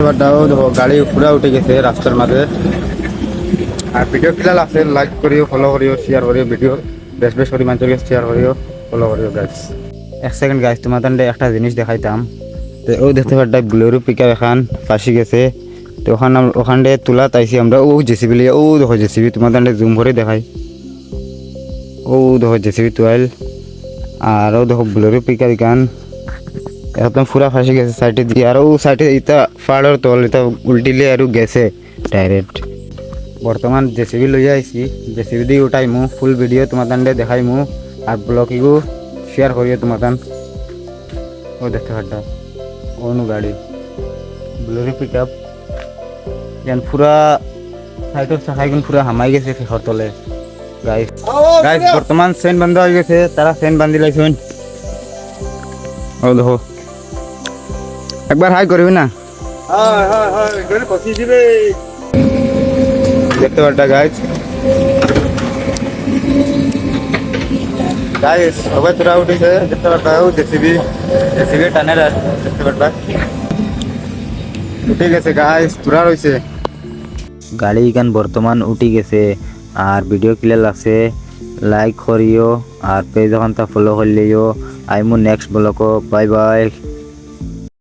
পারটাও দেখো গাড়ি পুরা উঠে গেছে রাস্তার মাঝে। আর ভিডিও কিলাল আছে, লাইক করিও, ফলো করিও, শেয়ার করিও ভিডিও, বেশ বেশ করে মানুষকে শেয়ার করিও, ফলো করিও গাইস। এক সেকেন্ড গাইস, তোমার একটা জিনিস দেখাইতাম। তো ও দেখতে পারটা ব্লোরো পিকআপ এখান ফাঁসি গেছে। তো ওখানে তোলা তাইছি আমরা। ও জেসিবি লিয়ে, ও দেখো জেসিবি, তোমার জুম করে দেখাই। ও দেখো জেসিবি তোয়াইল। আর ও দেখো ব্লোরো পিকআপ গান একদম পুরা ফাঁসি গেছে সাইডে দিয়ে। আর ও সাইডে ইটা ফাড়ের তল এটা উল্টিলে আর গেছে ডাইরেক্ট। বর্তমান জেসিবি লইয়া আইছি, জেসিবি দিয়ে উঠাইমু, ফুল ভিডিও তোমার দেখাইমু। আর ব্লগিংও শেয়ার করিও তোমার। ও দেখতে পারটা অনু গাড়ি ব্লোরো পিকআপ যেন পুরা সাইডের চাকাইগুন পুরা হামাই গেছে শেষর তলে। গাইস গাইস বর্তমান সেন বন্ধ হয়ে গেছে, তারা সেন বান্ধি লাইছেন। ও দেখো একবার হাই করবি না? দেখতে পারটা গাইস, গাইস সবাই তোরা উঠেছে দেখতে পারটা। ও জেসিবি টানের দেখতে পারটা উঠে গেছে গাইস, তোরা রয়েছে গাড়ি গান বর্তমান উঠে গেছে। আর ভিডিও ক্লিয়ার লাগছে, লাইক করিও আর পেজ যখন তা ফলো করলিও। আইমু নেক্সট ব্লগ। Bye by.